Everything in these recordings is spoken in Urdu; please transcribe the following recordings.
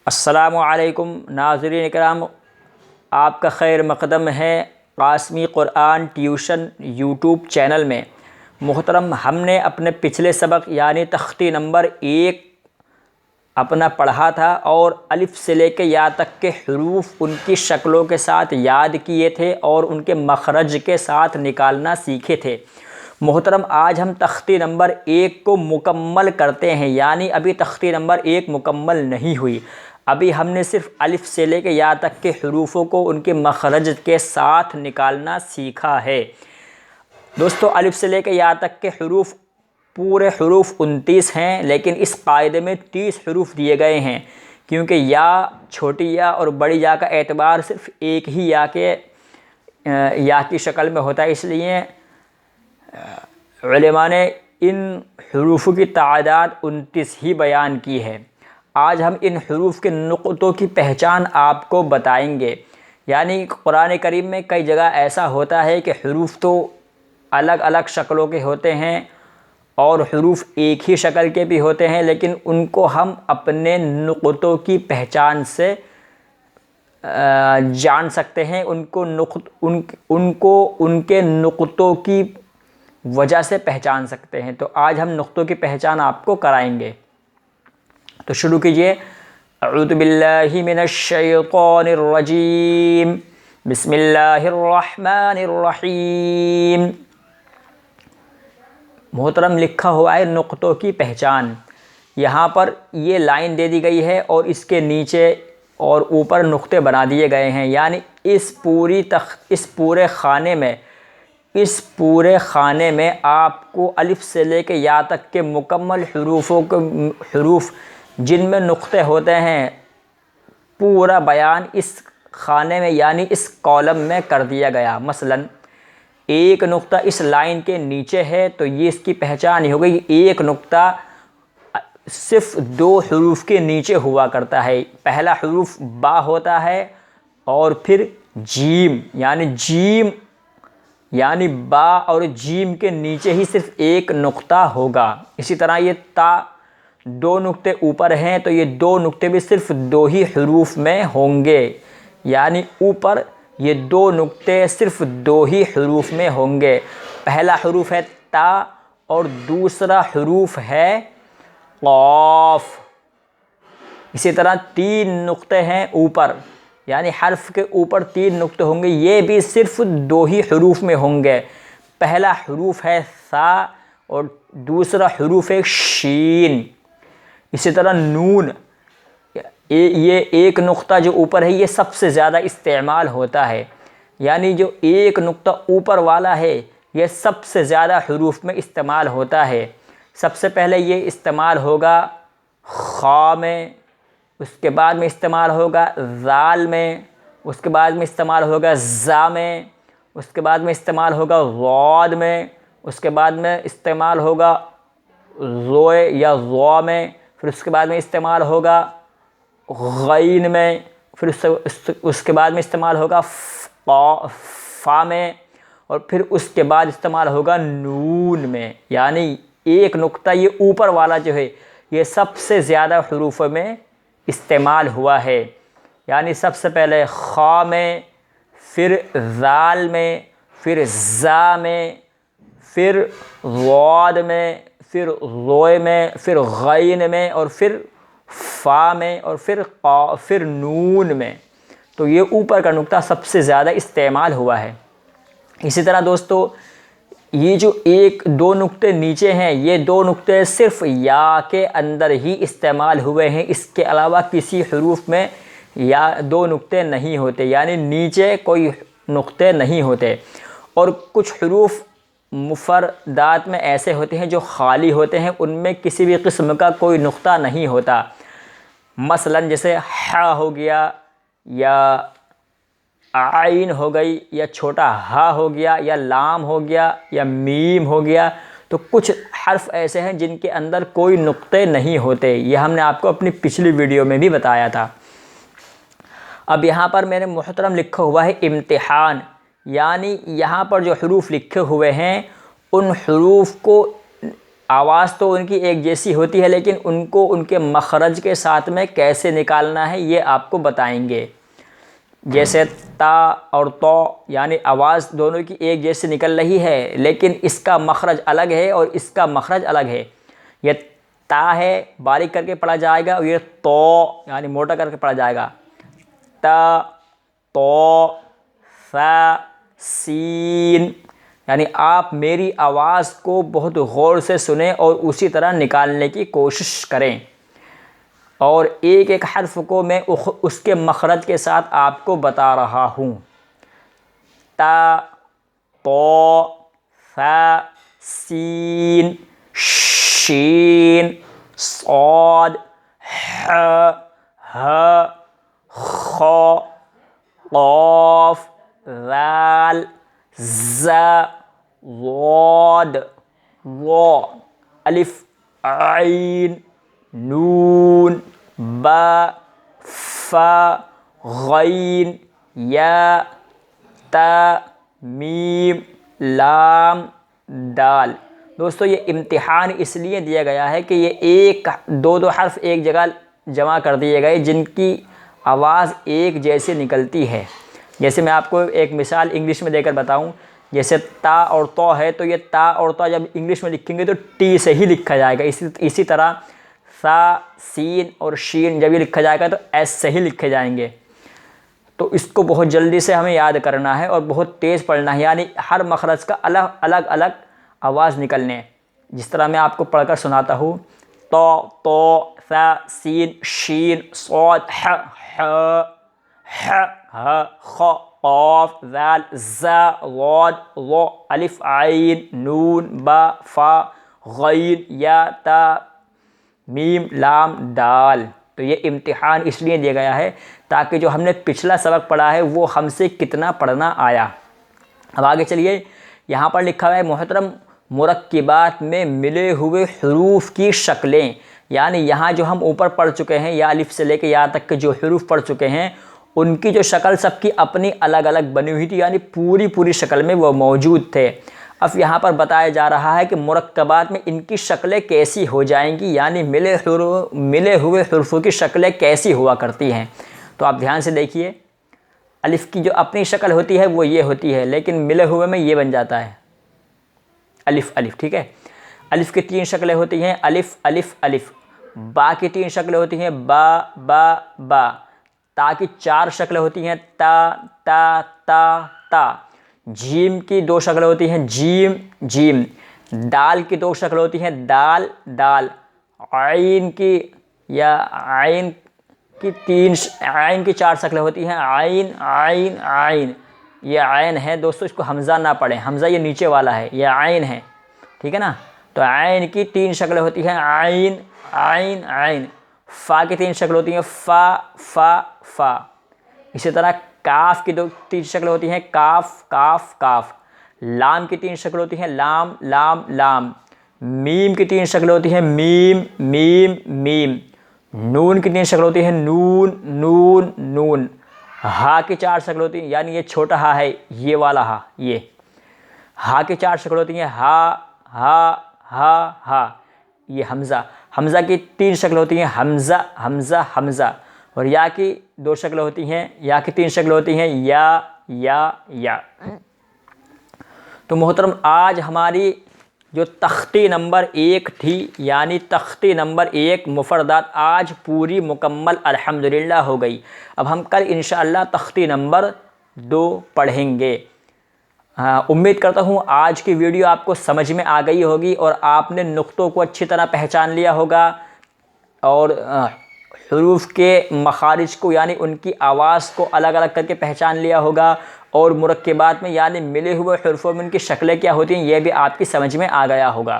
السلام علیکم ناظرین کرام، آپ کا خیر مقدم ہے قاسمی قرآن ٹیوشن یوٹیوب چینل میں۔ محترم، ہم نے اپنے پچھلے سبق یعنی تختی نمبر 1 اپنا پڑھا تھا اور الف سے لے کے یا تک کے حروف ان کی شکلوں کے ساتھ یاد کیے تھے اور ان کے مخرج کے ساتھ نکالنا سیکھے تھے۔ محترم، آج ہم تختی نمبر 1 کو مکمل کرتے ہیں، یعنی ابھی تختی نمبر 1 مکمل نہیں ہوئی۔ ابھی ہم نے صرف الف سے لے کے یا تک کے حروفوں کو ان کے مخرج کے ساتھ نکالنا سیکھا ہے۔ دوستو، الف سے لے کے یا تک کے حروف پورے حروف 29 ہیں، لیکن اس قاعدے میں 30 حروف دیے گئے ہیں، کیونکہ یا، چھوٹی یا اور بڑی یا کا اعتبار صرف ایک ہی یا کی شکل میں ہوتا ہے۔ اس لیے علماء نے ان حروفوں کی تعداد 29 ہی بیان کی ہے۔ آج ہم ان حروف کے نقطوں کی پہچان آپ کو بتائیں گے۔ یعنی قرآن کریم میں کئی جگہ ایسا ہوتا ہے کہ حروف تو الگ الگ شکلوں کے ہوتے ہیں اور حروف ایک ہی شکل کے بھی ہوتے ہیں، لیکن ان کو ہم اپنے نقطوں کی پہچان سے جان سکتے ہیں، ان کو ان کے نقطوں کی وجہ سے پہچان سکتے ہیں۔ تو آج ہم نقطوں کی پہچان آپ کو کرائیں گے۔ تو شروع کیجئے۔ اعوذ باللہ من الشیطان الرجیم، بسم اللہ الرحمن الرحیم۔ محترم، لکھا ہوا ہے نقطوں کی پہچان۔ یہاں پر یہ لائن دے دی گئی ہے اور اس کے نیچے اور اوپر نقطے بنا دیے گئے ہیں، یعنی اس پورے خانے میں آپ کو الف سے لے کے یا تک کے مکمل حروف جن میں نقطے ہوتے ہیں، پورا بیان اس خانے میں یعنی اس کالم میں کر دیا گیا۔ مثلا ایک نقطہ اس لائن کے نیچے ہے تو یہ اس کی پہچان ہی ہو گئی۔ ایک نقطہ صرف 2 حروف کے نیچے ہوا کرتا ہے۔ پہلا حروف با ہوتا ہے اور پھر جیم، یعنی با اور جیم کے نیچے ہی صرف ایک نقطہ ہوگا۔ اسی طرح یہ تا، 2 نقطے اوپر ہیں تو یہ 2 نقطے بھی صرف 2 ہی حروف میں ہوں گے، یعنی اوپر یہ 2 نقطے صرف 2 ہی حروف میں ہوں گے۔ پہلا حروف ہے تا اور دوسرا حروف ہے قاف۔ اسی طرح 3 نقطے ہیں اوپر، یعنی حرف کے اوپر 3 نقطے ہوں گے، یہ بھی صرف 2 ہی حروف میں ہوں گے۔ پہلا حروف ہے ثا اور دوسرا حروف ہے شین۔ اسی طرح نون، یہ ایک نقطہ جو اوپر ہے یہ سب سے زیادہ استعمال ہوتا ہے، یعنی جو ایک نقطہ اوپر والا ہے یہ سب سے زیادہ حروف میں استعمال ہوتا ہے۔ سب سے پہلے یہ استعمال ہوگا خا میں، اس کے بعد میں استعمال ہوگا ذال میں، اس کے بعد میں استعمال ہوگا زا میں، اس کے بعد میں استعمال ہوگا ضاد میں، اس کے بعد میں استعمال ہوگا زوئے یا ضوا میں، پھر اس کے بعد میں استعمال ہوگا غین میں، پھر اس کے بعد میں استعمال ہوگا فا میں، اور پھر اس کے بعد استعمال ہوگا نون میں۔ یعنی ایک نقطہ یہ اوپر والا جو ہے یہ سب سے زیادہ حروف میں استعمال ہوا ہے، یعنی سب سے پہلے خا میں، پھر ذال میں، پھر زا میں، پھر ضاد میں، پھر ضوئے میں، پھر غین میں، اور پھر فا میں، اور پھر نون میں۔ تو یہ اوپر کا نقطہ سب سے زیادہ استعمال ہوا ہے۔ اسی طرح دوستو، یہ جو 1-2 نقطے نیچے ہیں یہ 2 نقطے صرف یا کے اندر ہی استعمال ہوئے ہیں، اس کے علاوہ کسی حروف میں یا 2 نقطے نہیں ہوتے، یعنی نیچے کوئی نقطے نہیں ہوتے۔ اور کچھ حروف مفردات میں ایسے ہوتے ہیں جو خالی ہوتے ہیں، ان میں کسی بھی قسم کا کوئی نقطہ نہیں ہوتا۔ مثلا جیسے ح ہو گیا یا عین ہو گئی یا چھوٹا ہا ہو گیا یا لام ہو گیا یا میم ہو گیا، تو کچھ حرف ایسے ہیں جن کے اندر کوئی نقطے نہیں ہوتے۔ یہ ہم نے آپ کو اپنی پچھلی ویڈیو میں بھی بتایا تھا۔ اب یہاں پر میرے محترم لکھا ہوا ہے امتحان، یعنی یہاں پر جو حروف لکھے ہوئے ہیں ان حروف کو آواز تو ان کی ایک جیسی ہوتی ہے، لیکن ان کو ان کے مخرج کے ساتھ میں کیسے نکالنا ہے یہ آپ کو بتائیں گے۔ جیسے تا اور تو، یعنی آواز دونوں کی ایک جیسی نکل رہی ہے، لیکن اس کا مخرج الگ ہے اور اس کا مخرج الگ ہے۔ یہ تا ہے، باریک کر کے پڑھا جائے گا، اور یہ تو یعنی موٹا کر کے پڑھا جائے گا۔ تا، تو، ثا، سین، یعنی آپ میری آواز کو بہت غور سے سنیں اور اسی طرح نکالنے کی کوشش کریں، اور ایک ایک حرف کو میں اس کے مخرج کے ساتھ آپ کو بتا رہا ہوں۔ تا، تو، ثا، سین، شین، صاد، ح، ہ، خ، قاف، ذال، ز، ضاد، ظ، الف، عین، نون، با، فا، غین، یا، تا، میم، لام، دال۔ دوستو یہ امتحان اس لیے دیا گیا ہے کہ یہ ایک دو حرف ایک جگہ جمع کر دیے گئے جن کی آواز ایک جیسے نکلتی ہے۔ جیسے میں آپ کو ایک مثال انگلش میں دے کر بتاؤں، جیسے تا اور تو ہے، تو یہ تا اور تو جب انگلش میں لکھیں گے تو ٹی سے ہی لکھا جائے گا۔ اسی طرح ثا، سین اور شین جب یہ لکھا جائے گا تو ایس سے ہی لکھے جائیں گے۔ تو اس کو بہت جلدی سے ہمیں یاد کرنا ہے اور بہت تیز پڑھنا ہے، یعنی ہر مخرج کا الگ الگ آواز نکلنے ہیں۔ جس طرح میں آپ کو پڑھ کر سناتا ہوں، تو، ثا، سین، شین، صاد، ح، ہ، خ، قاف، ذال، ز، ضاد، ظ، الف، عین، نون، با، فا، غین، یا، تا، میم، لام، دال۔ تو یہ امتحان اس لیے دیا گیا ہے تاکہ جو ہم نے پچھلا سبق پڑھا ہے وہ ہم سے کتنا پڑھنا آیا۔ اب آگے چلیے، یہاں پر لکھا ہوا ہے محترم مرکبات میں ملے ہوئے حروف کی شکلیں، یعنی یہاں جو ہم اوپر پڑھ چکے ہیں یا الف سے لے کے یا تک کے جو حروف پڑھ چکے ہیں ان کی جو شکل سب کی اپنی الگ الگ بنی ہوئی تھی، یعنی پوری شکل میں وہ موجود تھے۔ اب یہاں پر بتایا جا رہا ہے کہ مرکبات میں ان کی شکلیں کیسی ہو جائیں گی، یعنی ملے ہوئے حروفوں کی شکلیں کیسی ہوا کرتی ہیں۔ تو آپ دھیان سے دیکھیے، الف کی جو اپنی شکل ہوتی ہے وہ یہ ہوتی ہے، لیکن ملے ہوئے میں یہ بن جاتا ہے الف الف، ٹھیک ہے۔ الف کی 3 شکلیں ہوتی ہیں، الف الف الف۔ با کی 3 شکلیں ہوتی ہیں، با با با۔ تا کی 4 شکلیں ہوتی ہیں، تا تا تا تا۔ جیم کی 2 شکلیں ہوتی ہیں، جیم جیم۔ دال کی 2 شکلیں ہوتی ہیں، دال دال۔ عین کی 4 شکلیں ہوتی ہیں، عین عین عین۔ یہ عین ہے دوستو، اس کو حمزہ نہ پڑھیں، حمزہ یہ نیچے والا ہے، یہ عین ہے، ٹھیک ہے نا۔ تو عین کی 3 شکلیں ہوتی ہیں، عین عین عین۔ فا کی 3 شکلیں ہوتی ہیں، فا فا فا۔ اسی طرح کاف کی 3 شکلیں ہوتی ہیں، کاف کاف کاف۔ لام کی 3 شکلیں ہوتی ہیں، لام لام لام۔ میم کی 3 شکلیں ہوتی ہیں، میم میم میم۔ نون کی 3 شکلیں ہوتی ہیں، نون نون نون۔ ہا کی 4 شکلیں ہوتی ہیں، یعنی یہ چھوٹا ہا ہے، یہ والا ہا، یہ ہا کی 4 شکلیں ہوتی ہیں، ہا ہا ہا ہا۔ یہ حمزہ، حمزہ کی 3 شکلیں ہوتی ہیں، حمزہ حمزہ حمزہ۔ اور یا کی 2 شکلیں ہوتی ہیں، یا کی 3 شکلیں ہوتی ہیں، یا یا یا۔ تو محترم آج ہماری جو تختی نمبر 1 تھی، یعنی تختی نمبر 1 مفردات، آج پوری مکمل الحمدللہ ہو گئی۔ اب ہم کل انشاءاللہ تختی نمبر 2 پڑھیں گے۔ امید کرتا ہوں آج کی ویڈیو آپ کو سمجھ میں آ گئی ہوگی اور آپ نے نقطوں کو اچھی طرح پہچان لیا ہوگا، اور حروف کے مخارج کو یعنی ان کی آواز کو الگ الگ کر کے پہچان لیا ہوگا، اور مرکبات میں یعنی ملے ہوئے حروفوں میں ان کی شکلیں کیا ہوتی ہیں یہ بھی آپ کی سمجھ میں آ گیا ہوگا۔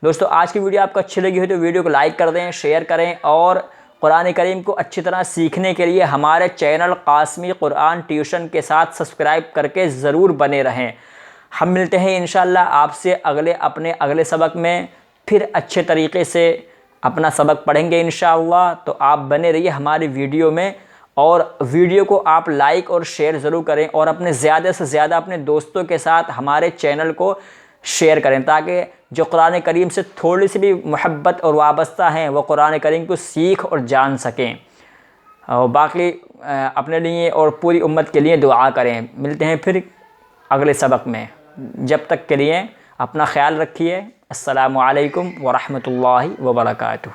دوستو آج کی ویڈیو آپ کو اچھی لگی ہو تو ویڈیو کو لائک کر دیں، شیئر کریں، اور قرآن کریم کو اچھی طرح سیکھنے کے لیے ہمارے چینل قاسمی قرآن ٹیوشن کے ساتھ سبسکرائب کر کے ضرور بنے رہیں۔ ہم ملتے ہیں انشاءاللہ آپ سے اپنے اگلے سبق میں، پھر اچھے طریقے سے اپنا سبق پڑھیں گے انشاءاللہ۔ تو آپ بنے رہیے ہماری ویڈیو میں، اور ویڈیو کو آپ لائک اور شیئر ضرور کریں، اور زیادہ سے زیادہ اپنے دوستوں کے ساتھ ہمارے چینل کو شیئر کریں، تاکہ جو قرآن کریم سے تھوڑی سی بھی محبت اور وابستہ ہیں وہ قرآن کریم کو سیکھ اور جان سکیں، اور باقی اپنے لیے اور پوری امت کے لیے دعا کریں۔ ملتے ہیں پھر اگلے سبق میں، جب تک کے لیے اپنا خیال رکھیے۔ السلام علیکم ورحمۃ اللہ وبرکاتہ۔